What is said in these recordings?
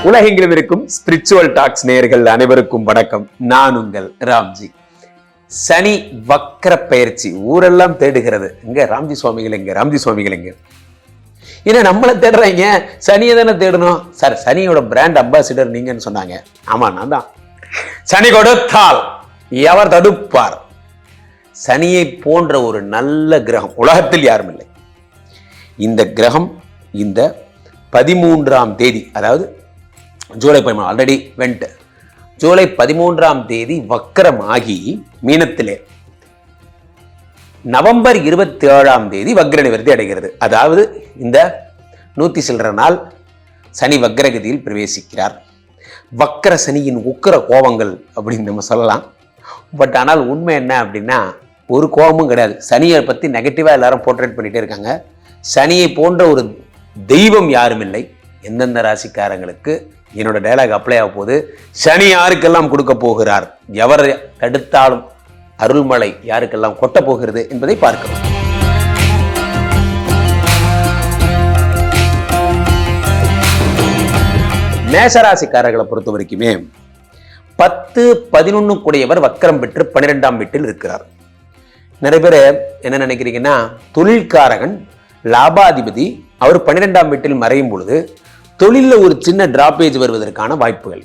உலகெங்கிலும் இருக்கும் spiritual tax நேயர்கள் அனைவருக்கும் வணக்கம். நான் உங்கள் ராம்ஜி. சனி வக்ர பயிற்சி ஊரெல்லாம் தேடுகிறது. இங்க ராம்ஜி சுவாமிகள் எங்க, ராம்ஜி சுவாமிகள் எங்க? ஏன்னா நம்மளை தேடுறாங்க, சனியை தானே தேடணும். சார், சனியோட பிராண்ட் அம்பாசிடர் நீங்கன்னு சொன்னாங்க. ஆமா, நான் தான். சனி கொடுத்தால் எவர் தடுப்பார்? சனியை போன்ற ஒரு நல்ல கிரகம் உலகத்தில் யாரும் இல்லை. இந்த கிரகம் இந்த 13ஆம் தேதி, அதாவது ஜூலை 13 ஆல்ரெடி வெண்ட், ஜூலை 13ஆம் தேதி வக்ரமாகி மீனத்திலே நவம்பர் 27ஆம் தேதி வக்ர நிவர்த்தி அடைகிறது. அதாவது இந்த 100 சில்லற நாள் சனி வக்ரகதியில் பிரவேசிக்கிறார். வக்ர சனியின் உக்கிர கோபங்கள் அப்படின்னு நம்ம சொல்லலாம். பட் ஆனால் உண்மை என்ன அப்படின்னா, ஒரு கோபமும் கிடையாது. சனியை பற்றி நெகட்டிவாக எல்லாரும் போர்ட்ரேட் பண்ணிகிட்டே இருக்காங்க. சனியை போன்ற ஒரு தெய்வம் யாரும் இல்லை. எந்தெந்த ராசிக்காரங்களுக்கு என்னோட டயலாக் அப்ளை ஆக போது, சனி யாருக்கெல்லாம் கொடுக்க போகிறார், எவர் தடுத்தாலும் அருள்மழை யாருக்கெல்லாம் கொட்ட போகிறது என்பதை பார்க்கலாம். மேஷராசிக்காரர்களை பொறுத்த வரைக்குமே 10-11 கூடியவர் வக்கரம் பெற்று 12ஆம் வீட்டில் இருக்கிறார். நிறைய பேர் என்ன நினைக்கிறீங்கன்னா, தொழில்காரகன் லாபாதிபதி அவர் 12ஆம் வீட்டில் மறையும் பொழுது தொழிலில் ஒரு சின்ன டிராப்பேஜ் வருவதற்கான வாய்ப்புகள்.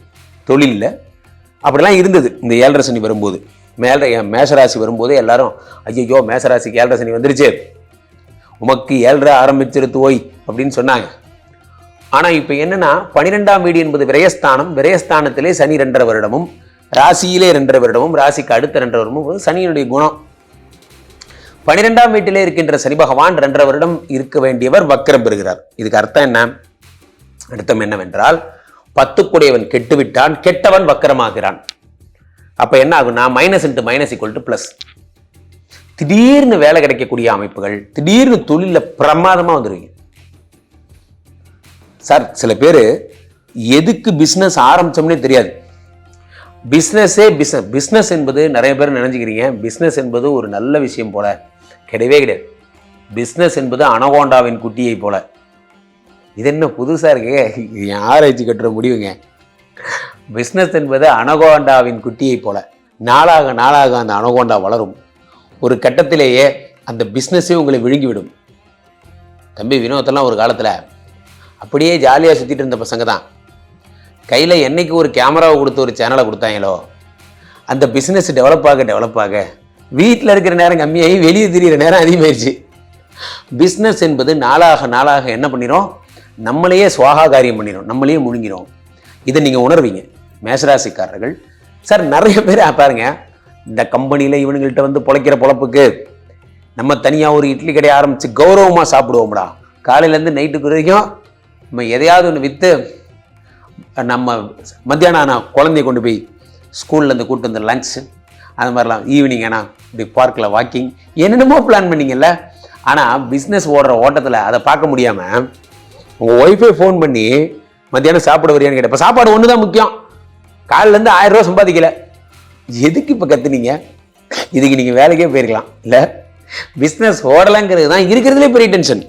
தொழிலில் அப்படிலாம் இருந்தது இந்த 7.5 சனி வரும்போது. மேஷராசி வரும்போது எல்லாரும் ஐயோ மேஷராசிக்கு 7.5 சனி வந்துருச்சு, உமக்கு 7.5 ஆரம்பிச்சிருத்து ஓய் அப்படின்னு சொன்னாங்க. ஆனால் இப்போ என்னன்னா, 12ஆம் வீடு என்பது விரயஸ்தானம். விரயஸ்தானத்திலே சனி 2.5 வருடமும், ராசியிலே 2.5 வருடமும், ராசிக்கு அடுத்த 2.5 வருடமும் சனியினுடைய குணம். 12ஆம் வீட்டிலே இருக்கின்ற சனி பகவான் 2.5 வருடம் இருக்க வேண்டியவர் வக்ரம் பெறுகிறார். இதுக்கு அர்த்தம் என்ன? அர்த்தம் என்னவென்றால், 10 கூடியவன் கெட்டுவிட்டான், கெட்டவன் வக்கரமாகிறான். அப்ப என்ன ஆகும்னா, minus into minus equal to plus. திடீர்னு வேலை கிடைக்கக்கூடிய அமைப்புகள், திடீர்னு தொழில பிரமாதமா வந்துருவீங்க. சார், சில பேர் எதுக்கு பிசினஸ் ஆரம்பிச்சோம்னே தெரியாது. பிசினஸ் என்பது நிறைய பேர் நினைச்சுக்கிறீங்க, பிசினஸ் என்பது ஒரு நல்ல விஷயம் போல. கிடையவே கிடையாது. பிசினஸ் என்பது அனகோண்டாவின் குட்டியை போல. இது என்ன புதுசா இருக்கு? ஆராய்ச்சி கட்டுற முடிவுங்க. பிசினஸ் என்பது அனகோண்டாவின் குட்டியை போல. நாளாக நாளாக அந்த அனகோண்டா வளரும். ஒரு கட்டத்திலேயே அந்த பிஸ்னஸே உங்களை விழுங்கிவிடும். தம்பி வினோத்தெல்லாம் ஒரு காலத்தில் அப்படியே ஜாலியாக சுற்றிட்டு இருந்த பசங்க தான். கையில் என்னைக்கு ஒரு கேமராவை கொடுத்து ஒரு சேனலை கொடுத்தாங்களோ, அந்த பிஸ்னஸ் டெவலப் ஆக வீட்டில் இருக்கிற நேரம் கம்மியாகி வெளியே திரிகிற நேரம் அதிகமாகிடுச்சு. பிஸ்னஸ் என்பது நாளாக நாளாக என்ன பண்ணிடும், நம்மளையே சுவாகா காரியம் பண்ணிடும், நம்மளையே முழுங்கிடும். இதை நீங்கள் உணர்வீங்க மேஷராசிக்காரர்கள். சார், நிறைய பேர் பாருங்க, இந்த கம்பெனியில் இவனுங்கள்ட்ட வந்து பொழைக்கிற பொழப்புக்கு நம்ம தனியாக ஒரு இட்லி கடையை ஆரம்பித்து கௌரவமாக சாப்பிடுவோம்டா. காலையிலேருந்து நைட்டுக்கு வரைக்கும் நம்ம எதையாவது ஒன்று விற்று நம்ம மத்தியானம் ஆனால் குழந்தைய கொண்டு போய் ஸ்கூல்லேருந்து கூப்பிட்டு வந்து லன்ச், அது மாதிரிலாம் ஈவினிங் ஆனால் இப்படி பார்க்கில் வாக்கிங், என்னென்னமோ பிளான் பண்ணிங்கல்ல. ஆனால் பிஸ்னஸ் ஓடுற ஓட்டத்தில் அதை பார்க்க முடியாமல் உங்கள் ஒய்ஃபே ஃபோன் பண்ணி மத்தியானம் சாப்பிட வரியான்னு கேட்டேன். இப்போ சாப்பாடு ஒன்று தான் முக்கியம். காலிலேருந்து 1000 ரூபா சம்பாதிக்கல, எதுக்கு இப்போ கற்றுனீங்க? இதுக்கு நீங்கள் வேலைக்கே போயிருக்கலாம். இல்லை, பிஸ்னஸ் ஓடலைங்கிறது தான் இருக்கிறதுலே பெரிய டென்ஷன்.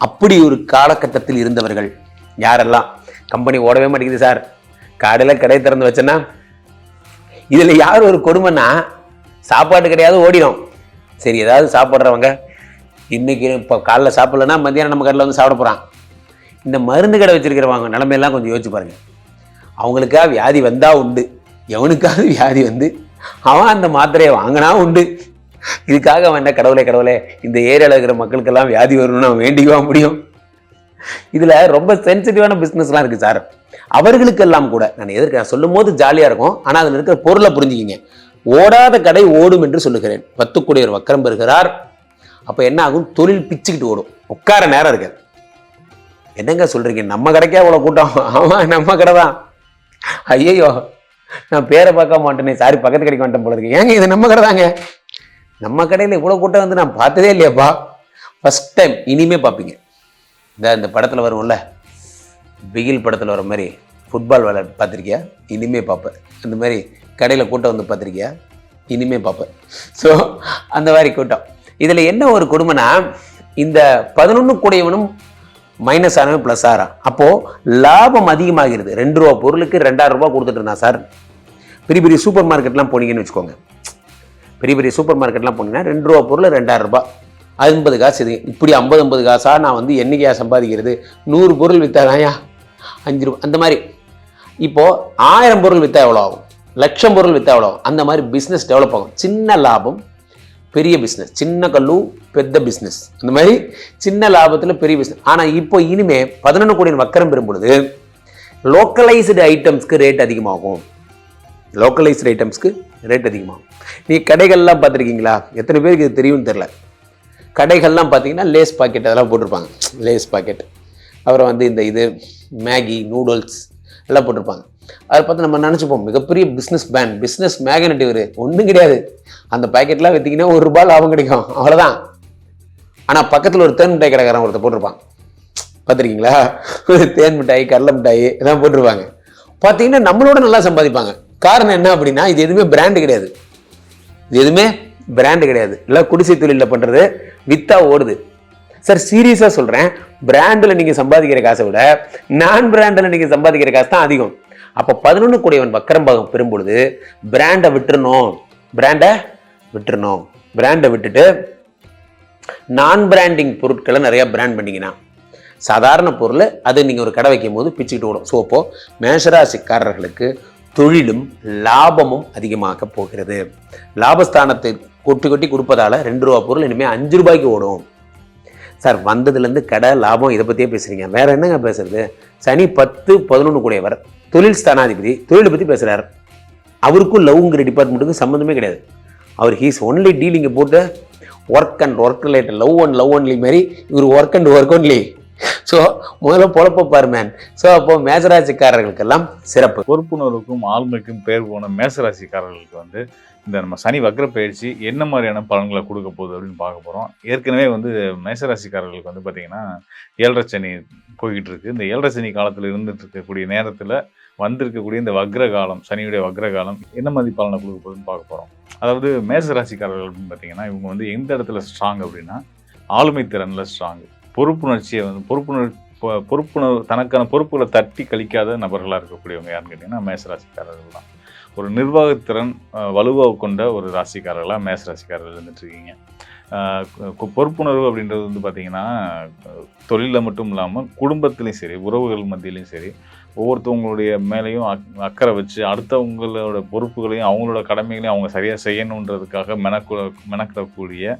அப்படி ஒரு காலகட்டத்தில் இருந்தவர்கள் யாரெல்லாம், கம்பெனி ஓடவே மாட்டேங்குது சார், காலையில் கடை திறந்து வச்சேன்னா, இதில் யார் ஒரு கொடுமைன்னா, சாப்பாடு கிடையாது ஓடிடும். சரி, ஏதாவது சாப்பிட்றவங்க இன்னைக்கு இப்போ காலைல சாப்பிட்லன்னா மத்தியானம் நம்ம கடையில் வந்து சாப்பிட போகிறான். இந்த மருந்து கடை வச்சிருக்கிறவங்க நிலைமையெல்லாம் கொஞ்சம் யோசிச்சு பாருங்க. அவங்களுக்காக வியாதி வந்தால் உண்டு, எவனுக்காவது வியாதி வந்து அவன் அந்த மாத்திரையை வாங்கினா உண்டு. இதுக்காக அவன் என்ன, கடவுளே இந்த ஏரியாவில் இருக்கிற மக்களுக்கெல்லாம் வியாதி வரணும்னு அவன் வேண்டிக்கவா முடியும்? இதில் ரொம்ப சென்சிட்டிவான பிஸ்னஸ்லாம் இருக்குது சார். அவர்களுக்கெல்லாம் கூட நான் சொல்லும் போது ஜாலியாக இருக்கும், ஆனால் அதில் இருக்கிற பொருளை புரிஞ்சுக்கிங்க. ஓடாத கடை ஓடும் என்று சொல்லுகிறேன். 10 கூடியவர் வக்கரம் பெறுகிறார். அப்போ என்ன ஆகும், தொழில் பிச்சுக்கிட்டு ஓடும், உட்கார நேரம் இருக்காது. என்னங்க சொல்கிறீங்க, நம்ம கடைக்கே அவ்வளோ கூட்டம்? ஆமாம், நம்ம கடை தான். ஐயோ, நான் பேரை பார்க்க மாட்டேனே, சாரி பக்கத்து கடைக்கு வந்துட்டேன் போல இருக்கு. ஏங்க, இது நம்ம கடை தாங்க. நம்ம கடையில் இவ்வளோ கூட்டம் வந்து நான் பார்த்ததே இல்லையாப்பா, ஃபஸ்ட் டைம். இனிமே பார்ப்பீங்க. இந்த படத்தில் வரும்ல, பிகில் படத்தில் வர மாதிரி ஃபுட்பால் விளையாட்டு பார்த்துருக்கியா? இனிமே பார்ப்பேன். அந்த மாதிரி கடையில் கூட்டம் வந்து பார்த்துருக்கியா? இனிமே பார்ப்பேன். ஸோ அந்த மாதிரி கூட்டம். இதில் என்ன ஒரு கொடுமைனா, இந்த 11 கூடையவனும் மைனஸ் ஆனவன் ப்ளஸ் ஆகிறான். அப்போது லாபம் அதிகமாகிறது. 2 ரூபா பொருளுக்கு 2000 ரூபா கொடுத்துட்டு இருந்தான் சார். பெரிய பெரிய சூப்பர் மார்க்கெட்லாம் போனீங்கன்னு வச்சுக்கோங்க, பெரிய பெரிய சூப்பர் மார்க்கெட்லாம் போனீங்கன்னா 2 ரூபா பொருள் 2000 ரூபா, 50 காசு. இது இப்படி 50 காசாக நான் வந்து என்னைக்கையா சம்பாதிக்கிறது? 100 பொருள் விற்றாதாயா 5 ரூபா, அந்த மாதிரி. இப்போது 1000 பொருள் விற்றா எவ்வளோ ஆகும்? 1,00,000 பொருள் விற்றா எவ்வளோ ஆகும்? அந்த மாதிரி பிஸ்னஸ் டெவலப் ஆகும். சின்ன லாபம் பெரிய பிஸ்னஸ், சின்ன கல்லு பெரிய பிஸ்னஸ், அந்த மாதிரி சின்ன லாபத்தில் பெரிய பிஸ்னஸ். ஆனால் இப்போ இனிமே 11 கோடி வக்கரம் பெறும் பொழுது லோக்கலைஸ்டு ஐட்டம்ஸ்க்கு ரேட் அதிகமாகும். லோக்கலைஸ்டு ஐட்டம்ஸ்க்கு ரேட் அதிகமாகும். நீ கடைகள்லாம் பார்த்துருக்கீங்களா? எத்தனை பேருக்கு இது தெரியும்னு தெரில. கடைகள்லாம் பார்த்தீங்கன்னா லேஸ் பாக்கெட் அதெல்லாம் போட்டிருப்பாங்க. லேஸ் பாக்கெட், அப்புறம் வந்து இந்த இது மேகி நூடுல்ஸ் எல்லாம் போட்டிருப்பாங்க. அதை பார்த்து நம்ம நினச்சிப்போம் மிகப்பெரிய பிஸ்னஸ் பேன், பிஸ்னஸ் மேக்னெட். இவர் ஒன்றும் கிடையாது. அந்த பேக்கெட்லாம் விற்றீங்கன்னா ₹1 லாபம் கிடைக்கும், அவ்வளோதான். ஆனால் பக்கத்தில் ஒரு தேன் மிட்டாய் கடைக்காரன் ஒருத்தர் போட்டிருப்பான், பார்த்துருக்கீங்களா? ஒரு தேன் மிட்டாய் கடலை மிட்டாய் எல்லாம் போட்டிருப்பாங்க. பார்த்தீங்கன்னா நம்மளோட நல்லா சம்பாதிப்பாங்க. காரணம் என்ன அப்படின்னா, இது எதுவுமே பிராண்டு கிடையாது. இது எதுவுமே பிராண்டு கிடையாது. இல்லை குடிசை தொழிலில் பண்ணுறது, வித்தா ஓடுது. சார் சீரியஸாக சொல்கிறேன், பிராண்டில் நீங்கள் சம்பாதிக்கிற காசை விட நான் பிராண்டில் நீங்கள் சம்பாதிக்கிற காசு தான் அதிகம். அப்போ 11 கோடியவன் வக்கரம் பாகம் பெறும்பொழுது பிராண்டை விட்டுறணும். பிராண்டை விட்டுட்டு நான் பிராண்டிங் பொருட்களை நிறையா பிராண்ட் பண்ணிங்கன்னா, சாதாரண பொருள் அது நீங்கள் ஒரு கடை வைக்கும் போது பிச்சுக்கிட்டு ஓடும். ஸோ அப்போது மேஷராசிக்காரர்களுக்கு தொழிலும் லாபமும் அதிகமாக போகிறது. லாபஸ்தானத்தை கொட்டி கொட்டி கொடுப்பதால் 2 ரூபா பொருள் இனிமேல் 5 ரூபாய்க்கு ஓடும். சார் வந்ததுலேருந்து கடை லாபம் இதை பற்றியே பேசுகிறீங்க, வேறு என்னங்க பேசுறது? சனி 10, 11 கூடியவர், தொழில் ஸ்தானாதிபதி, தொழிலை பற்றி பேசுகிறார். அவருக்கும் லவ்ங்கிற டிபார்ட்மெண்ட்டுக்கும் சம்மந்தமே கிடையாது. அவர் ஹீஸ் ஒன்லி டீலிங்கை போட்டு work and work related, love only மாரி இவர் work and work only. So முதல்ல பொழப்ப பாரு மேன். ஸோ அப்போ மேசராசிக்காரர்களுக்கெல்லாம் சிறப்பு. பொறுப்புணர்வுக்கும் ஆளுமைக்கும் பேர் போன மேசராசிக்காரர்களுக்கு வந்து இந்த நம்ம சனி வக்ர பயிற்சி என்ன மாதிரியான பலன்களை கொடுக்க போகுது அப்படின்னு பார்க்க போகிறோம். ஏற்கனவே வந்து மேசராசிக்காரர்களுக்கு வந்து பார்த்திங்கன்னா 7.5 சனி போய்கிட்டு இருக்குது. இந்த 7.5 சனி காலத்தில் இருந்துட்டு இருக்கக்கூடிய நேரத்தில் வந்திருக்கக்கூடிய இந்த வக்ர காலம், சனியுடைய வக்ர காலம் என்ன மாதிரி பலனை கொடுக்க போகுதுன்னு பார்க்க போகிறோம். அதாவது மேசராசிக்காரர்கள் அப்படின்னு பார்த்தீங்கன்னா இவங்க வந்து எந்த இடத்துல ஸ்ட்ராங் அப்படின்னா ஆளுமை திறனில் ஸ்ட்ராங்கு, பொறுப்புணர்ச்சியை வந்து பொறுப்புணர்வு தனக்கான பொறுப்புகளை தட்டி கழிக்காத நபர்களாக இருக்கக்கூடியவங்க யாருன்னு கேட்டிங்கன்னா மேசராசிக்காரர்கள் தான். ஒரு நிர்வாகத்திறன் வலுவாக கொண்ட ஒரு ராசிக்காரர்களாக மேசராசிக்காரர்கள் இருந்துட்டுருக்கீங்க. பொறுப்புணர்வு அப்படின்றது வந்து பார்த்திங்கன்னா தொழிலில் மட்டும் இல்லாமல் குடும்பத்துலேயும் சரி, உறவுகள் மத்தியிலையும் சரி, ஒவ்வொருத்தவங்களுடைய மேலேயும் அக்கறை வச்சு அடுத்தவங்களோட பொறுப்புகளையும் அவங்களோட கடமைகளையும் அவங்க சரியாக செய்யணுன்றதுக்காக மெனக்கிடக்கூடிய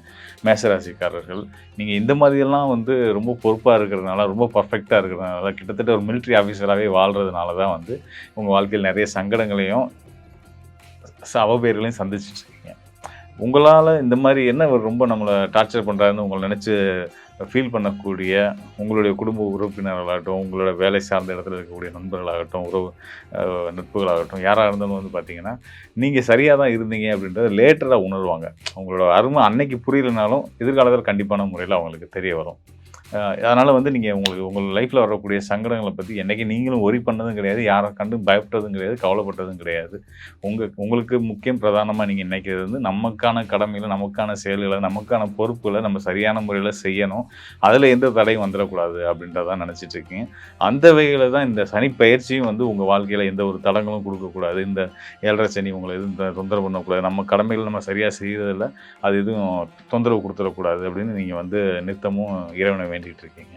மேசராசிக்காரர்கள். நீங்கள் இந்த மாதிரியெல்லாம் வந்து ரொம்ப பொறுப்பாக இருக்கிறதுனால, ரொம்ப பர்ஃபெக்டாக இருக்கிறதுனால, கிட்டத்தட்ட ஒரு மிலிட்ரி ஆஃபீஸராகவே வாழ்கிறதுனால தான் வந்து உங்கள் வாழ்க்கையில் நிறைய சங்கடங்களையும் அவப்பெயர்களையும் சந்திச்சிட்ருக்கீங்க. உங்களால் இந்த மாதிரி என்ன ரொம்ப நம்மளை டார்ச்சர் பண்ணுறாருன்னு உங்களை நினச்சி ஃபீல் பண்ணக்கூடிய உங்களுடைய குடும்ப உறுப்பினர்களாகட்டும், உங்களோட வேலை சார்ந்த இடத்துல இருக்கக்கூடிய நண்பர்களாகட்டும், நட்புகளாகட்டும், யாராக இருந்தாலும் வந்து பார்த்திங்கன்னா நீங்கள் சரியாக தான் இருந்தீங்க அப்படின்றத லேட்டராக உணர்வாங்க. உங்களோட அருமை அன்னைக்கு புரியலைனாலும் எதிர்காலத்தில் கண்டிப்பான முறையில் அவங்களுக்கு தெரிய வரும். அதனால் வந்து நீங்கள் உங்கள் லைஃப்பில் வரக்கூடிய சங்கடங்களை பற்றி என்றைக்கு நீங்களும் ஒரி பண்ணதும் கிடையாது, யாரை கண்டு பயப்பட்டதும் கிடையாது, கவலைப்பட்டதும் கிடையாது. உங்களுக்கு முக்கியம் பிரதானமாக நீங்கள் நினைக்கிறது வந்து நமக்கான கடமைகளை, நமக்கான செயல்களை, நமக்கான பொறுப்புகளை நம்ம சரியான முறையில் செய்யணும், அதில் எந்த தடையும் வந்துடக்கூடாது அப்படின்றதான் நினச்சிட்டு இருக்கீங்க. அந்த வகையில் தான் இந்த சனி பயிற்சியும் வந்து உங்கள் வாழ்க்கையில் எந்த ஒரு தடங்களும் கொடுக்கக்கூடாது, இந்த 7.5 சனி உங்களை எதுவும் தொந்தரவு பண்ணக்கூடாது, நம்ம கடமைகளை நம்ம சரியாக செய்கிறதில்ல, அது எதுவும் தொந்தரவு கொடுத்துடக்கூடாது அப்படின்னு நீங்கள் வந்து நித்தமும் இறைவனை வேண்டிகிட்டு இருக்கீங்க.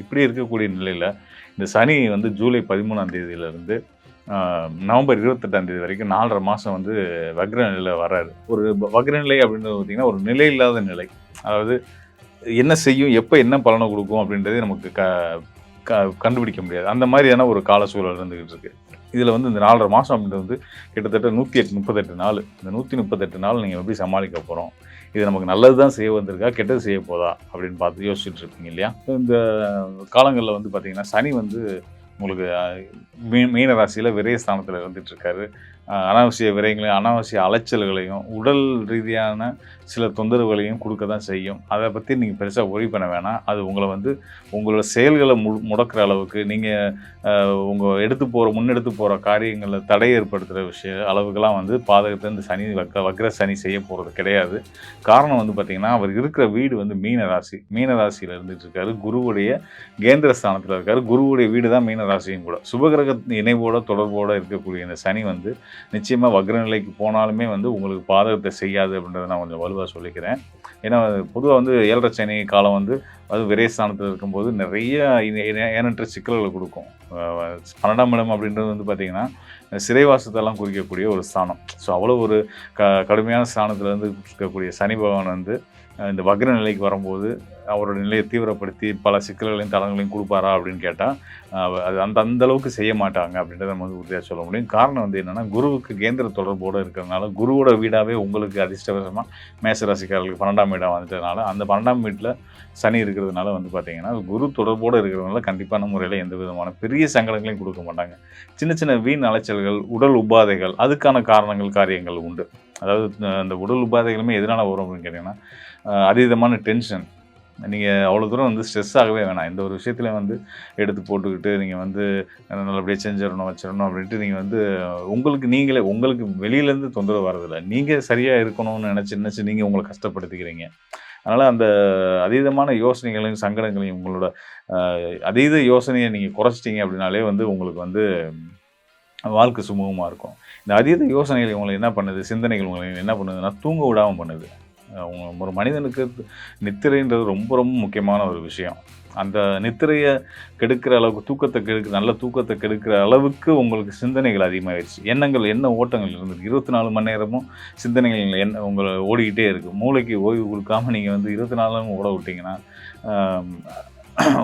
இப்படி இருக்கக்கூடிய நிலையில் இந்த சனி வந்து ஜூலை 13ஆம் தேதியிலிருந்து நவம்பர் 28ஆம் தேதி வரைக்கும் 4.5 மாதம் வந்து வக்ர நிலையில் வர்றாரு. ஒரு வக்ர நிலை அப்படின்றது பார்த்திங்கன்னா ஒரு நிலை இல்லாத நிலை. அதாவது என்ன செய்யும், எப்போ என்ன பலனை கொடுக்கும் அப்படின்றதே நமக்கு கண்டுபிடிக்க முடியாது. அந்த மாதிரியான ஒரு கால சூழல் இருந்துக்கிட்டு இருக்கு. இதில் வந்து இந்த 4.5 மாதம் அப்படின்றது வந்து கிட்டத்தட்ட 138 நாள். இந்த 138 நாள் நீங்கள் எப்படி சமாளிக்க போகிறோம், இது நமக்கு நல்லது தான் செய்ய வந்திருக்கா, கெட்டது செய்ய போதா அப்படின்னு பார்த்து யோசிச்சுட்டு இருப்பீங்க இல்லையா? இந்த காலங்களில் வந்து பார்த்திங்கன்னா சனி வந்து உங்களுக்கு மீன ராசியில் விரய ஸ்தானத்தில் இருந்துகிட்ருக்காரு. அனாவசிய விரயங்களையும் அனாவசிய அலைச்சல்களையும் உடல் ரீதியான சில தொந்தரவுகளையும் கொடுக்க தான் செய்யும். அதை பற்றி நீங்கள் பெருசாக ஒரி பண்ண வேணாம். அது உங்களை வந்து உங்களோட செயல்களை முடக்கிற அளவுக்கு நீங்கள் உங்கள் முன்னெடுத்து போகிற காரியங்களில் தடை ஏற்படுத்துகிற அளவுக்கெல்லாம் வந்து பாதகத்தை இந்த சனி வக்ர சனி செய்ய போகிறது கிடையாது. காரணம் வந்து பார்த்திங்கன்னா, அவர் இருக்கிற வீடு வந்து மீன ராசியில் இருந்துட்டு இருக்காரு. குருவுடைய கேந்திர ஸ்தானத்தில் இருக்கார். குருவுடைய வீடு தான் மீன ராசியும் கூட. சுபகிரக இணைவோட தொடர்போடு இருக்கக்கூடிய இந்த சனி வந்து நிச்சயமாக வக்ரநிலைக்கு போனாலுமே வந்து உங்களுக்கு பாதகத்தை செய்யாது அப்படின்றத நான் கொஞ்சம் வலுவாக சொல்லிக்கிறேன். ஏன்னா பொதுவாக வந்து 7.5 சனி காலம் வந்து அது விரயஸ்தானத்தில் இருக்கும்போது நிறைய ஏனற்ற சிக்கல்களை கொடுக்கும். 12ஆம் இடம் அப்படின்றது வந்து பார்த்திங்கன்னா சிறைவாசத்தெல்லாம் குறிக்கக்கூடிய ஒரு ஸ்தானம். ஸோ அவ்வளோ ஒரு கடுமையான ஸ்தானத்துலேருந்து இருக்கக்கூடிய சனி பகவான் வந்து இந்த வக்ர நிலைக்கு வரும்போது அவரோட நிலையை தீவிரப்படுத்தி பல சிக்கல்களையும் தடங்களையும் கொடுப்பாரா அப்படின்னு கேட்டால் அது அந்த அளவுக்கு செய்ய மாட்டாங்க அப்படின்றத நம்ம வந்து உறுதியாக சொல்ல முடியும். காரணம் வந்து என்னென்னா, குருவுக்கு கேந்திர தொடர்போடு இருக்கிறதுனால குருவோட வீடாகவே உங்களுக்கு அதிர்ஷ்டவசமாக மேசராசிக்காரர்களுக்கு 12ஆம் இடம் வந்துட்டதுனால, அந்த 12ஆம் வீட்டில் சனி இருக்கிறதுனால வந்து பார்த்திங்கன்னா குரு தொடர்போடு இருக்கிறதுனால கண்டிப்பான முறையில் எந்த விதமான பெரிய சங்கடங்களையும் கொடுக்க மாட்டாங்க. சின்ன சின்ன வீண் அலைச்சல்கள், உடல் உபாதைகள், அதுக்கான காரியங்கள் உண்டு. அதாவது அந்த உடல் உபாதைகளுமே எதனால் வரும் அப்படின்னு கேட்டிங்கன்னா, அதீதமான டென்ஷன். நீங்கள் அவ்வளோ தூரம் வந்து ஸ்ட்ரெஸ் ஆகவே வேணாம். எந்த ஒரு விஷயத்துலையும் வந்து எடுத்து போட்டுக்கிட்டு நீங்கள் வந்து நல்லபடியாக செஞ்சிடணும் வச்சிடணும் அப்படின்ட்டு நீங்கள் வந்து உங்களுக்கு வெளியிலேருந்து தொந்தரவு வரதில்லை. நீங்கள் சரியாக இருக்கணும்னு நினச்சி நீங்கள் உங்களை கஷ்டப்படுத்திக்கிறீங்க. அதனால் அந்த அதீதமான யோசனைகளையும் சங்கடங்களையும் உங்களோட அதீத யோசனையை நீங்கள் குறைச்சிட்டிங்க அப்படின்னாலே வந்து உங்களுக்கு வந்து வாழ்க்கை சுமூகமாக இருக்கும். இந்த அதீத யோசனைகள் உங்களை என்ன பண்ணுது, சிந்தனைகள் உங்களை என்ன பண்ணுதுன்னா தூங்க விடாமல் பண்ணுது. ஒரு மனிதனுக்கு நித்திரைன்றது ரொம்ப ரொம்ப முக்கியமான ஒரு விஷயம். அந்த நித்திரையை கெடுக்கிற அளவுக்கு நல்ல தூக்கத்தை கெடுக்கிற அளவுக்கு உங்களுக்கு சிந்தனைகள் அதிகமாகிடுச்சு. எண்ண ஓட்டங்கள் இருந்தது. 24 மணி நேரமும் சிந்தனைகள் உங்களை ஓடிக்கிட்டே இருக்குது. மூளைக்கு ஓய்வு கொடுக்காமல் நீங்கள் வந்து 24 நேரமும் ஓட விட்டிங்கன்னா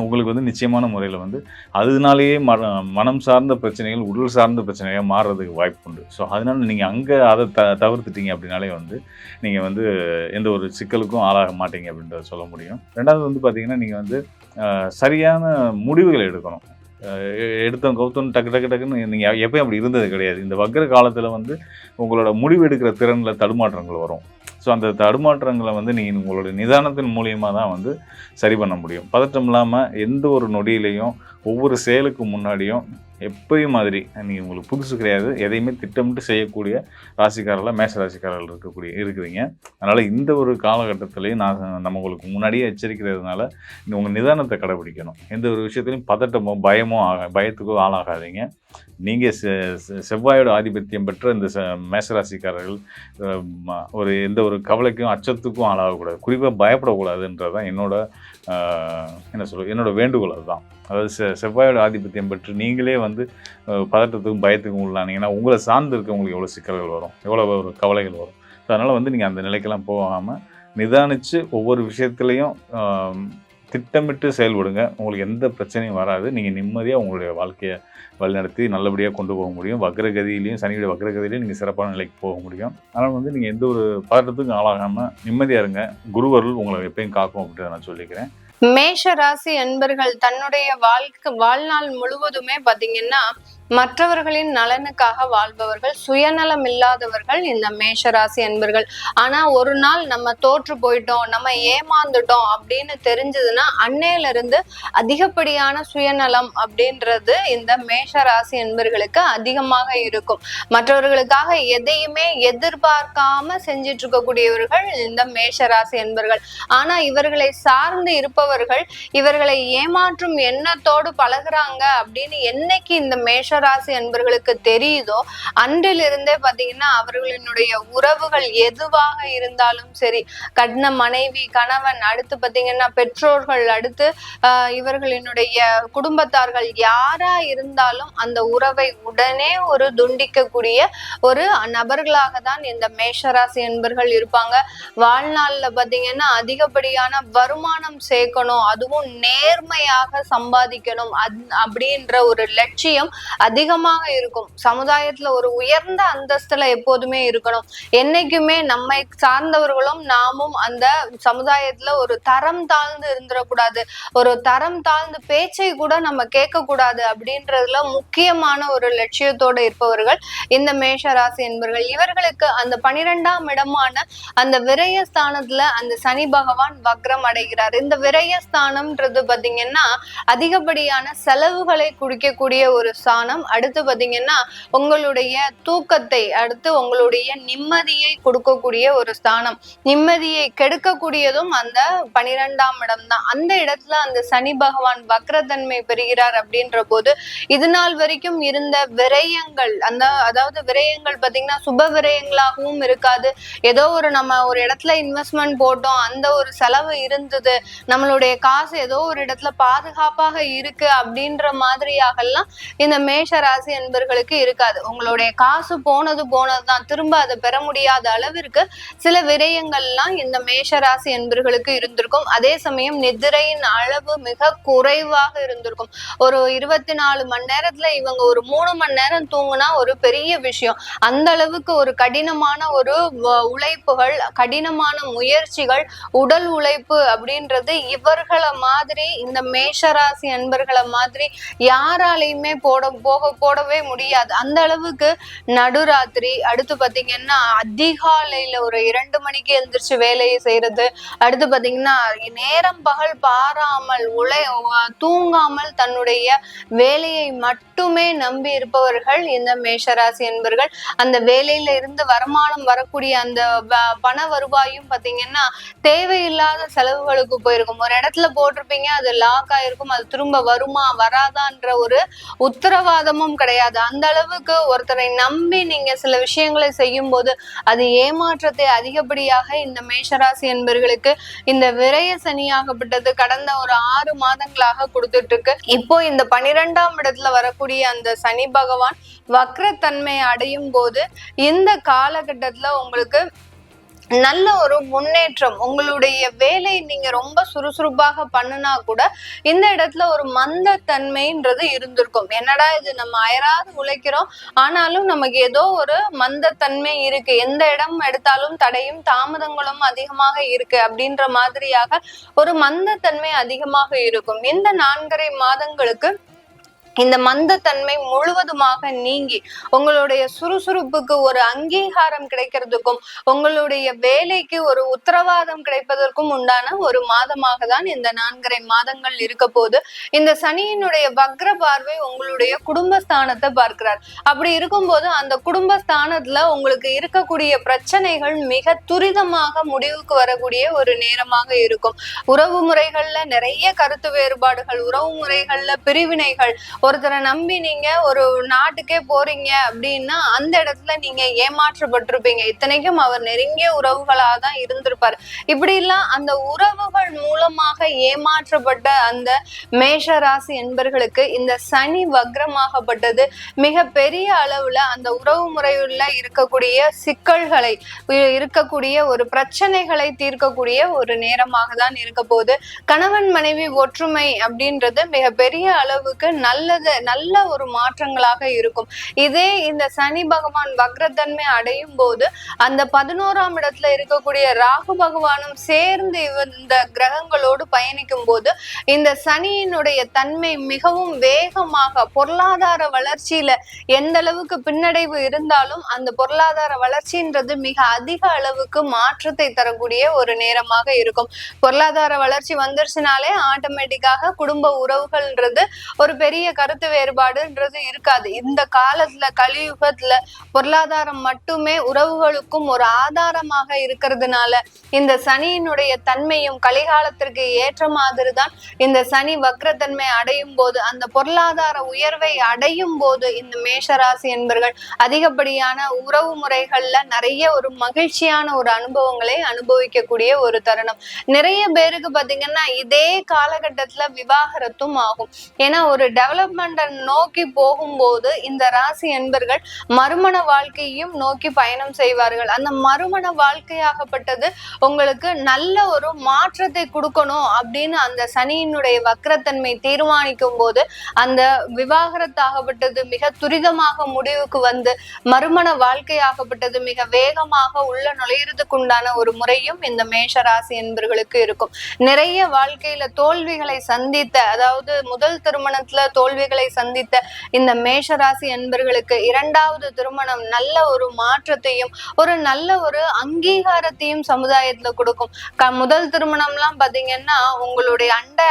உங்களுக்கு வந்து நிச்சயமான முறையில் வந்து அதனாலேயே மனம் சார்ந்த பிரச்சனைகள் உடல் சார்ந்த பிரச்சனையாக மாறுறதுக்கு வாய்ப்பு உண்டு. ஸோ அதனால் நீங்கள் அங்கே அதை தவிர்த்துட்டீங்க அப்படின்னாலே வந்து நீங்கள் வந்து எந்த ஒரு சிக்கலுக்கும் ஆளாக மாட்டீங்க அப்படின்றத சொல்ல முடியும். ரெண்டாவது வந்து பார்த்திங்கன்னா, நீங்கள் வந்து சரியான முடிவுகள் எடுக்கணும். எடுத்தோம் கவுத்தோன்னு டக்குன்னு நீங்கள் எப்பயும் அப்படி இருந்தது கிடையாது. இந்த வக்ர காலத்தில் வந்து உங்களோட முடிவு எடுக்கிற திறனில் தடுமாற்றங்கள் வரும். ஸோ அந்த தடுமாற்றங்களை வந்து நீங்கள் உங்களுடைய நிதானத்தின் மூலியமாக தான் வந்து சரி பண்ண முடியும். பதட்டம் இல்லாமல் எந்த ஒரு நொடியிலையும் ஒவ்வொரு செயலுக்கு முன்னாடியும் எப்பயும் மாதிரி நீங்கள் உங்களுக்கு புதுசு கிடையாது, எதையுமே திட்டமிட்டு செய்யக்கூடிய மேஷ ராசிக்காரர்கள் இருக்கிறீங்க. அதனால் இந்த ஒரு காலகட்டத்திலையும் நம்ம உங்களுக்கு முன்னாடியே எச்சரிக்கிறதுனால உங்கள் நிதானத்தை கடைபிடிக்கணும். எந்த ஒரு விஷயத்துலையும் பதட்டமோ பயத்துக்கோ ஆளாகாதீங்க. நீங்கள் செவ்வாயோட ஆதிபத்தியம் பெற்ற இந்த மேஷராசிக்காரர்கள் எந்த ஒரு கவலைக்கும் அச்சத்துக்கும் ஆளாகக்கூடாது, குறிப்பாக பயப்படக்கூடாதுன்றது தான் என்னோட வேண்டுகோள். அதுதான். அதாவது செவ்வாயோட ஆதிபத்தியம் பெற்று நீங்களே வந்து பதட்டத்துக்கும் பயத்துக்கும் உள்ளானீங்கன்னா உங்களை சார்ந்து இருக்கவங்களுக்கு எவ்வளோ சிக்கல்கள் வரும், எவ்வளோ ஒரு கவலைகள் வரும். ஸோ அதனால் வந்து நீங்கள் அந்த நிலைக்கெல்லாம் போகாமல் நிதானித்து ஒவ்வொரு விஷயத்துலையும் திட்டமிட்டு செயல்படுங்க. உங்களுக்கு எந்த பிரச்சனையும் வராது. நீங்கள் நிம்மதியாக உங்களுடைய வாழ்க்கையை வழிநடத்தி நல்லபடியாக கொண்டு போக முடியும். சனியுடைய வக்ரகதியிலையும் நீங்கள் சிறப்பான நிலைக்கு போக முடியும். அதனால் வந்து நீங்கள் எந்த ஒரு பதட்டத்துக்கும் ஆளாகாமல் நிம்மதியாக இருங்க. குருவருள் உங்களை எப்பயும் காக்கும் அப்படின்றத நான் சொல்லிக்கிறேன். மேஷ ராசி அன்பர்கள் தன்னுடைய வாழ்நாள் முழுவதுமே பாத்தீங்கன்னா மற்றவர்களின் நலனுக்காக வாழ்பவர்கள், சுயநலம் இல்லாதவர்கள் இந்த மேஷராசி அன்பர்கள். ஆனா ஒரு நாள் நம்ம தோற்று போயிட்டோம், நம்ம ஏமாந்துட்டோம் அப்படின்னு தெரிஞ்சதுன்னா அன்னையில இருந்து அதிகப்படியான சுயநலம் அப்படின்றது இந்த மேஷராசி அன்பர்களுக்கு அதிகமாக இருக்கும். மற்றவர்களுக்காக எதையுமே எதிர்பார்க்காம செஞ்சிட்டு இருக்கக்கூடியவர்கள் இந்த மேஷராசி அன்பர்கள். ஆனா இவர்களை சார்ந்து இருப்பவர்கள் இவர்களை ஏமாற்றும் எண்ணத்தோடு பழகுறாங்க அப்படின்னு என்னைக்கு இந்த மேஷராசி அன்பர்களுக்கு தெரியுதோ அன்றிலிருந்தே பாத்தீங்கன்னா அவர்களினுடைய உறவுகள் எதுவாக இருந்தாலும் சரி, கண்ண மனைவி கணவன், அடுத்து பாத்தீங்கன்னா பெற்றோர்கள், அடுத்து இவர்களினுடைய குடும்பத்தார்கள் யாரா இருந்தாலும் அந்த உறவை உடனே ஒரு துண்டிக்கக்கூடிய ஒரு நபர்களாக தான் இந்த மேஷராசி என்பர்கள் இருப்பாங்க. வாழ்நாள்ல பாத்தீங்கன்னா அதிகப்படியான வருமானம் சேர்க்கணும், அதுவும் நேர்மையாக சம்பாதிக்கணும் அப்படின்ற ஒரு லட்சியம் அதிகமாக இருக்கும். சமுதாயத்துல ஒரு உயர்ந்த அந்தஸ்துல எப்போதுமே இருக்கணும். என்னைக்குமே நம்மை சார்ந்தவர்களும் நாமும் அந்த சமுதாயத்துல ஒரு தரம் தாழ்ந்து இருந்துடக்கூடாது, ஒரு தரம் தாழ்ந்து பேச்சை கூட நம்ம கேட்க கூடாது அப்படின்றதுல முக்கியமான ஒரு லட்சியத்தோட இருப்பவர்கள் இந்த மேஷராசி என்பவர்கள். இவர்களுக்கு அந்த 12ஆம் இடமான அந்த விரயஸ்தானத்துல அந்த சனி பகவான் வக்ரம் அடைகிறார். இந்த விரயஸ்தானம்ன்றது பாத்தீங்கன்னா அதிகப்படியான செலவுகளை குடிக்கக்கூடிய ஒரு ஸ்தானம். அடுத்து பாத்தீங்கன்னா உங்களுடைய தூக்கத்தை, அடுத்து உங்களுடைய நிம்மதியை கொடுக்கக்கூடிய ஒரு ஸ்தானம். நிம்மதியை கெடுக்கக்கூடியதும் அந்த 12ஆம் இடம் தான். அந்த இடத்துல அந்த சனி பகவான் வக்ரத்தன்மை பெறுகிறார் அப்படின்ற போது இது நாள் வரைக்கும் இருந்த விரயங்கள், அதாவது விரயங்கள் பாத்தீங்கன்னா சுப விரயங்களாகவும் இருக்காது. ஏதோ ஒரு நம்ம ஒரு இடத்துல இன்வெஸ்ட்மெண்ட் போட்டோம், அந்த ஒரு செலவு இருந்தது, நம்மளுடைய காசு ஏதோ ஒரு இடத்துல பாதுகாப்பாக இருக்கு அப்படின்ற மாதிரியாகலாம் இந்த மேஷ ராசி என்பர்களுக்கு இருக்காது. உங்களுடைய காசு போனதுதான், திரும்ப அதை பெற முடியாத அளவிற்கு சில விரயங்கள்லாம் இந்த மேஷ ராசி என்பர்களுக்கு இருந்திருக்கும். அதே சமயம் நிதிரையின் அளவு மிக குறைவாக இருந்திருக்கும். ஒரு 24 மணி நேரத்துல இவங்க ஒரு 3 மணி நேரம் தூங்குனா ஒரு பெரிய விஷயம். அந்த அளவுக்கு ஒரு கடினமான ஒரு உழைப்புகள், கடினமான முயற்சிகள், உடல் உழைப்பு அப்படின்றது இவர்களை மாதிரி, இந்த மேஷராசி அன்பர்களை மாதிரி யாராலையுமே போடவே முடியாது. அந்த அளவுக்கு நடுராத்திரி, அடுத்து பாத்தீங்கன்னா அதிகாலையில ஒரு 2 மணிக்கு எழுந்திரிச்சு வேலையை செய்யறது, அடுத்து பாத்தீங்கன்னா நேரம் பகல் பாராமல் தூங்காமல் தன்னுடைய வேலையை மட்டுமே நம்பி இருப்பவர்கள் இந்த மேஷராசி என்பர்கள். அந்த வேலையில இருந்து வருமானம் வரக்கூடிய அந்த பண வருவாயும் பாத்தீங்கன்னா தேவையில்லாத செலவுகளுக்கு போயிருக்கும். ஒரு இடத்துல போட்டிருப்பீங்க, அது லாக் ஆயிருக்கும், அது திரும்ப வருமா வராதான்ற ஒரு உத்தரவாதமும் கிடையாது. அந்த அளவுக்கு ஒருத்தரை நம்பி நீங்க சில விஷயங்களை செய்யும் போது அது ஏமாற்றத்தை அதிகப்படியாக இந்த மேஷராசி என்பர்களுக்கு இந்த விரய சனியாகப்பட்டது கடந்த ஒரு 6 மாதங்களாக கொடுத்துட்டு இருக்கு. இப்போ இந்த 12ஆம் இடத்துல வரக்கூடிய அந்த சனி பகவான் வக்ரத்தன்மை அடையும் போது இந்த காலகட்டத்துல உங்களுக்கு நல்ல ஒரு முன்னேற்றம், உங்களுடைய வேலை நீங்க ரொம்ப சுறுசுறுப்பாக பண்ணுனா கூட இந்த இடத்துல ஒரு மந்த தன்மைன்றது இருந்திருக்கும். என்னடா இது, நம்ம அயராது உழைக்கிறோம், ஆனாலும் நமக்கு ஏதோ ஒரு மந்த தன்மை இருக்கு, எந்த இடம் எடுத்தாலும் தடையும் தாமதங்களும் அதிகமாக இருக்கு அப்படின்ற மாதிரியாக ஒரு மந்த தன்மை அதிகமாக இருக்கும். இந்த 4.5 மாதங்களுக்கு இந்த மந்தத்தன்மை முழுவதுமாக நீங்கி உங்களுடைய சுறுசுறுப்புக்கு ஒரு அங்கீகாரம் கிடைக்கிறதுக்கும் உங்களுடைய வேலைக்கு ஒரு உத்தரவாதம் கிடைப்பதற்கும் உண்டான ஒரு மாதமாக தான் இந்த 4.5 மாதங்கள் இருக்க போது. இந்த சனியினுடைய வக்ர பார்வை உங்களுடைய குடும்பஸ்தானத்தை பார்க்கிறார். அப்படி இருக்கும்போது அந்த குடும்பஸ்தானத்துல உங்களுக்கு இருக்கக்கூடிய பிரச்சனைகள் மிக துரிதமாக முடிவுக்கு வரக்கூடிய ஒரு நேரமாக இருக்கும். உறவு முறைகள்ல நிறைய கருத்து வேறுபாடுகள், உறவு முறைகள்ல பிரிவினைகள், ஒருத்தரை நம்பி நீங்க ஒரு நாட்டுக்கே போறீங்க அப்படின்னா அந்த இடத்துல நீங்க ஏமாற்றப்பட்டிருப்பீங்க. இத்தனைக்கும் அவர் நெருங்கிய உறவுகளாக தான் இருந்திருப்பாரு. இப்படி எல்லாம் அந்த உறவுகள் மூலமாக ஏமாற்றப்பட்ட அந்த மேஷ ராசி என்பர்களுக்கு இந்த சனி வக்ரமாகப்பட்டது மிக பெரிய அளவுல அந்த உறவு முறையுள்ள இருக்கக்கூடிய சிக்கல்களை, இருக்கக்கூடிய ஒரு பிரச்சனைகளை தீர்க்கக்கூடிய ஒரு நேரமாக தான் இருக்க போகுது. கணவன் மனைவி ஒற்றுமை அப்படின்றது மிக பெரிய அளவுக்கு நல்ல ஒரு மாற்றங்களாக இருக்கும். இதே இந்த சனி பகவான் வக்ரத்தன்மை அடையும் போது அந்த 11ஆம் இடத்துல இருக்கக்கூடிய ராகு பகவானும் சேர்ந்து இந்த கிரகங்களோடு பயணிக்கும் போது இந்த சனியினுடைய தன்மை மிகவும் வேகமாக பொருளாதார வளர்ச்சியில எந்த அளவுக்கு பின்னடைவு இருந்தாலும் அந்த பொருளாதார வளர்ச்சின்றது மிக அதிக அளவுக்கு மாற்றத்தை தரக்கூடிய ஒரு நேரமாக இருக்கும். பொருளாதார வளர்ச்சி வந்துருச்சுனாலே ஆட்டோமேட்டிக்காக குடும்ப உறவுகள்ன்றது ஒரு பெரிய கருத்து வேறுபாடுன்றது இருக்காது. இந்த காலத்துல கலியுகத்துல பொருளாதாரம் மட்டுமே உறவுகளுக்கும் ஒரு ஆதாரமாக இருக்கிறதுனால இந்த சனியினுடைய தன்மையும் கலிகாலத்திற்கு ஏற்ற மாதிரி தான் இந்த சனி வக்ரத்தன்மை அடையும் போது, அந்த பொருளாதார உயர்வை அடையும் போது இந்த மேஷராசி என்பர்கள் அதிகப்படியான உறவு முறைகள்ல நிறைய ஒரு மகிழ்ச்சியான ஒரு அனுபவங்களை அனுபவிக்கக்கூடிய ஒரு தருணம். நிறைய பேருக்கு பாத்தீங்கன்னா இதே காலகட்டத்துல விவாகரத்தும் ஆகும். ஏன்னா ஒரு டெவலப் கமிட்மெண்ட்டை நோக்கி போகும்போது இந்த ராசி என்பர்கள் மறுமண வாழ்க்கையும் நோக்கி பயணம் செய்வார்கள். அந்த மறுமண வாழ்க்கையாகப்பட்டது உங்களுக்கு நல்ல ஒரு மாற்றத்தை கொடுக்கணும் அப்படின்னு அந்த சனியினுடைய வக்ரத்தன்மை தீர்மானிக்கும் போது அந்த விவாகரத்தாகப்பட்டது மிக துரிதமாக முடிவுக்கு வந்து மறுமண வாழ்க்கையாகப்பட்டது மிக வேகமாக உள்ள நுழையிறதுக்கு உண்டான ஒரு முறையும் இந்த மேஷ ராசி என்பர்களுக்கு இருக்கும். நிறைய வாழ்க்கையில தோல்விகளை சந்தித்த, அதாவது முதல் திருமணத்துல தோல்விகளை சந்தித்த இந்த மேஷ ராசி என்பர்களுக்கு இரண்டாவது திருமணம் நல்ல ஒரு மாற்றத்தையும் ஒரு நல்ல ஒரு அங்கீகாரத்தையும் சமுதாயத்துல கொடுக்கும். முதல் திருமணம்லாம் பாத்தீங்கன்னா உங்களுடைய அண்டை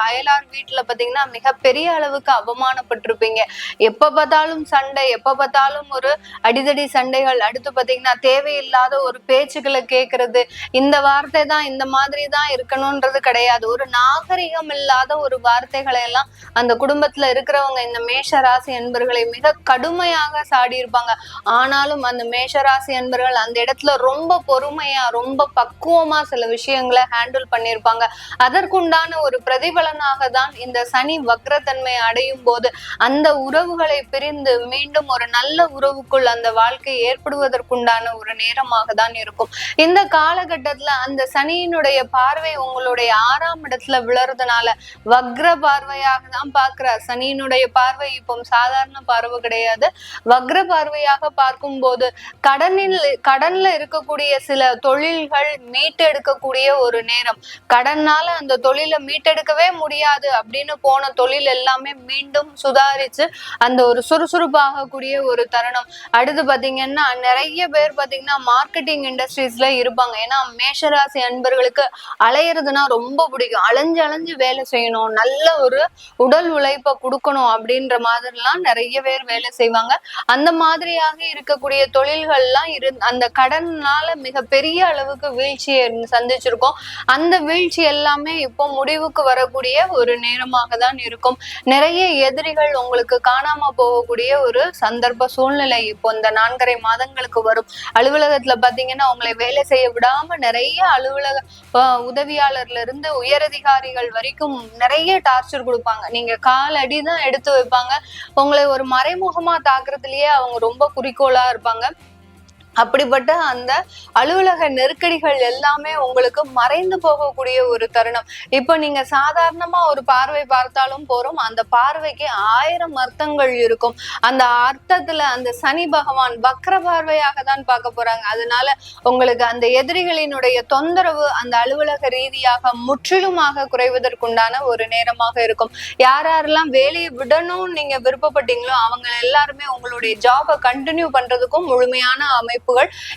அயலார் வீட்டுல பாத்தீங்கன்னா மிகப்பெரிய அளவுக்கு அவமானப்பட்டிருப்பீங்க. எப்ப பார்த்தாலும் சண்டை, எப்ப பார்த்தாலும் ஒரு அடிதடி சண்டைகள். அடுத்து பாத்தீங்கன்னா தேவையில்லாத ஒரு பேச்சுக்களை கேட்கறது, இந்த வார்த்தை தான் இந்த மாதிரி தான் இருக்கணும்ன்றது கிடையாது. ஒரு நாகரிகம் இல்லாத ஒரு வார்த்தைகளை எல்லாம் அந்த குடும்பத்துல இருக்கிறவங்க இந்த மேஷ ராசி என்பர்களை மிக கடுமையாக சாடி இருப்பாங்க. ஆனாலும் அந்த மேஷ ராசி என்பர்கள் அந்த இடத்துல ரொம்ப பொறுமையா ரொம்ப பக்குவமா சில விஷயங்களை ஹேண்டில் பண்ணியிருப்பாங்க. அதற்குண்டான ஒரு பிரதிபலனாக தான் இந்த சனி வக்ரத்தன்மை அடையும் போது அந்த உறவுகளை பிரிந்து மீண்டும் ஒரு நல்ல உறவுக்குள் அந்த வாழ்க்கை ஏற்படுவதற்குண்டான ஒரு நேரமாக தான் இருக்கும். இந்த காலகட்டத்துல அந்த சனியினுடைய பார்வை உங்களுடைய 6ஆம் இடத்துல விழறதுனால வக்ர பார்வையாக தான் பார்க்கிறார். சனியினுடைய பார்வை இப்போ சாதாரண பார்வை கிடையாது, வக்ர பார்வையாக பார்க்கும் போது கடன்ல இருக்கக்கூடிய சில தொழில்கள் மீட்டெடுக்கக்கூடிய ஒரு நேரம். கடனால அந்த தொழிலை மீட்டெடுக்கவே முடியாது அப்படின்னு போன தொழில் எல்லாமே மீண்டும் சுதாரிச்சு அந்த ஒரு சுறுசுறுப்பாக கூடிய ஒரு தருணம். அடுத்து பாத்தீங்கன்னா நிறைய பேர் பாத்தீங்கன்னா மார்க்கெட்டிங் இண்டஸ்ட்ரீஸ்ல இருப்பாங்க. ஏன்னா மேஷராசி அன்பர்களுக்கு அலையிறதுன்னா ரொம்ப பிடிக்கும். அலைஞ்சு வேலை செய்யணும், நல்ல ஒரு உடல் உழைப்பை கொடுக்கணும் அப்படின்ற மாதிரிலாம் நிறைய பேர் வேலை செய்வாங்க. அந்த மாதிரியாக இருக்கக்கூடிய தொழில்கள்லாம் அந்த கடனால மிக பெரிய அளவுக்கு வீழ்ச்சியை சந்திச்சிருக்கோம். அந்த வீழ்ச்சி எல்லாமே இப்போ முடிவுக்கு வரக்கூடிய ஒரு நேரமாக தான் இருக்கும். நிறைய எதிரிகள் உங்களுக்கு காணாம போகக்கூடிய ஒரு சந்தர்ப்ப சூழ்நிலை இப்போ இந்த 4.5 மாதங்களுக்கு வரும். அலுவலகத்துல பாத்தீங்கன்னா உங்களை வேலை செய்ய விடாம நிறைய அலுவலக உதவியாளர்ல இருந்து உயரதிகாரிகள் வரைக்கும் நிறைய டார்ச்சர் கொடுப்பாங்க. நீங்க காலடி தான் எடுத்து வைப்பாங்க. உங்களை ஒரு மறைமுகமா தாக்குறதுலயே அவங்க ரொம்ப குறிக்கோளா இருப்பாங்க. அப்படிப்பட்ட அந்த அலுவலக நெருக்கடிகள் எல்லாமே உங்களுக்கு மறைந்து போகக்கூடிய ஒரு தருணம். இப்போ நீங்க சாதாரணமா ஒரு பார்வை பார்த்தாலும் போறோம், அந்த பார்வைக்கு 1000 அர்த்தங்கள் இருக்கும். அந்த அர்த்தத்துல அந்த சனி பகவான் வக்ர பார்வையாக தான் பார்க்க போறாங்க. அதனால உங்களுக்கு அந்த எதிரிகளினுடைய தொந்தரவு அந்த அலுவலக ரீதியாக முற்றிலுமாக குறைவதற்குண்டான ஒரு நேரமாக இருக்கும். யாரெல்லாம் வேலையை விடணும்னு நீங்க விருப்பப்பட்டீங்களோ அவங்க எல்லாருமே உங்களுடைய ஜாபை கண்டினியூ பண்றதுக்கும் முழுமையான அமைப்பு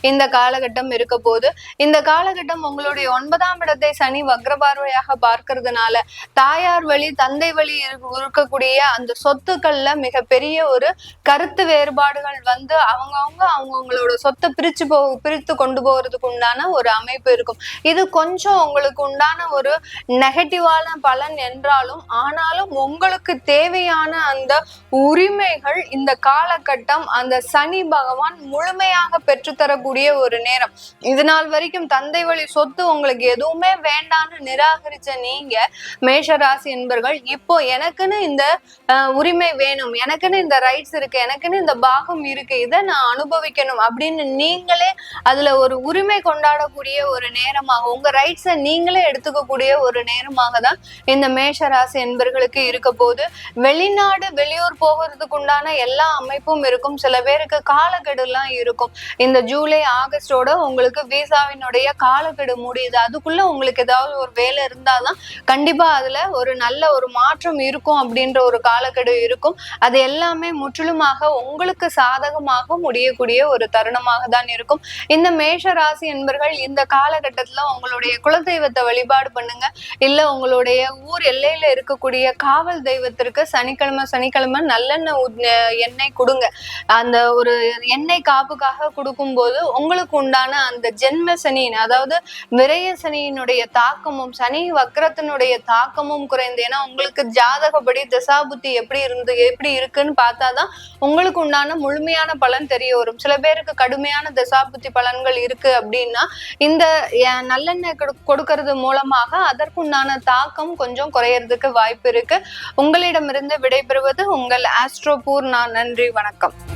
இந்த காலகட்டம் இருக்க போது. இந்த காலகட்டம் உங்களுடைய 9ஆம் இடத்தை சனி வக்ரபார்வையாக பார்க்கறதுனால தாயார் வழி தந்தை வழி இருக்கக்கூடிய அந்த சொத்துக்கள்ல மிகப்பெரிய ஒரு கருத்து வேறுபாடுகள் வந்து அவங்கவுங்களோட சொத்தை பிரித்து கொண்டு போறதுக்கு உண்டான ஒரு அமைப்பு இருக்கும். இது கொஞ்சம் உங்களுக்கு உண்டான ஒரு நெகட்டிவான பலன் என்றாலும் ஆனாலும் உங்களுக்கு தேவையான அந்த உரிமைகள் இந்த காலகட்டம் அந்த சனி பகவான் முழுமையாக பெற்றுத்தரக்கூடிய ஒரு நேரம். இது நாள் வரைக்கும் தந்தை வழி சொத்து உங்களுக்கு எதுவுமே வேண்டான்னு நிராகரிச்ச நீங்க மேஷராசி என்பர்கள் இப்போ எனக்குன்னு இந்த உரிமை வேணும், எனக்குன்னு இந்த ரைட்ஸ் இருக்கு, எனக்குன்னு இந்த பாகம் இருக்கு, இதை நான் அனுபவிக்கணும் அப்படின்னு நீங்களே அதுல ஒரு உரிமை கொண்டாடக்கூடிய ஒரு நேரமாக உங்க ரைட்ஸை நீங்களே எடுத்துக்கக்கூடிய ஒரு நேரமாக தான் இந்த மேஷராசி என்பர்களுக்கு இருக்க போது. வெளிநாடு வெளியூர் போகிறதுக்கு உண்டான எல்லா அமைப்பும் இருக்கும். சில பேருக்கு காலக்கெடு எல்லாம் இருக்கும். இந்த ஜூலை ஆகஸ்டோட உங்களுக்கு விசாவினுடைய காலக்கெடு முடியுது. அதுக்குள்ள உங்களுக்கு ஏதாவது ஒரு வேலை இருந்தாதான் கண்டிப்பா அதுல ஒரு நல்ல ஒரு மாற்றம் இருக்கும் அப்படின்ற ஒரு காலக்கெடு இருக்கும். அது எல்லாமே முற்றிலுமாக உங்களுக்கு சாதகமாக முடியக்கூடிய ஒரு தருணமாக தான் இருக்கும். இந்த மேஷ ராசி என்பர்கள் இந்த காலகட்டத்துல உங்களுடைய குலதெய்வத்தை வழிபாடு பண்ணுங்க. இல்ல உங்களுடைய ஊர் எல்லையில இருக்கக்கூடிய காவல் தெய்வத்திற்கு சனிக்கிழமை நல்லெண்ணெய் எண்ணெய் கொடுங்க. அந்த ஒரு எண்ணெய் காப்புக்காக கொடுக்கும்போது உங்களுக்கு உண்டான அந்த ஜென்ம சனியின், அதாவது விரய சனியினுடைய தாக்கமும் சனி வக்ரத்தினுடைய தாக்கமும் குறைந்து, ஏன்னா உங்களுக்கு ஜாதகப்படி தசாபுத்தி எப்படி இருக்குன்னு பார்த்தாதான் உங்களுக்கு உண்டான முழுமையான பலன் தெரிய வரும். சில பேருக்கு கடுமையான தசாபுத்தி பலன்கள் இருக்கு அப்படின்னா இந்த நல்லெண்ணெய் கொடுக்கறது மூலமாக அதற்குண்டான தாக்கம் கொஞ்சம் குறையறதுக்கு வாய்ப்பு இருக்கு. உங்களிடமிருந்து விடைபெறுவது உங்கள் ஆஸ்ட்ரோ பூர்ணா. நன்றி, வணக்கம்.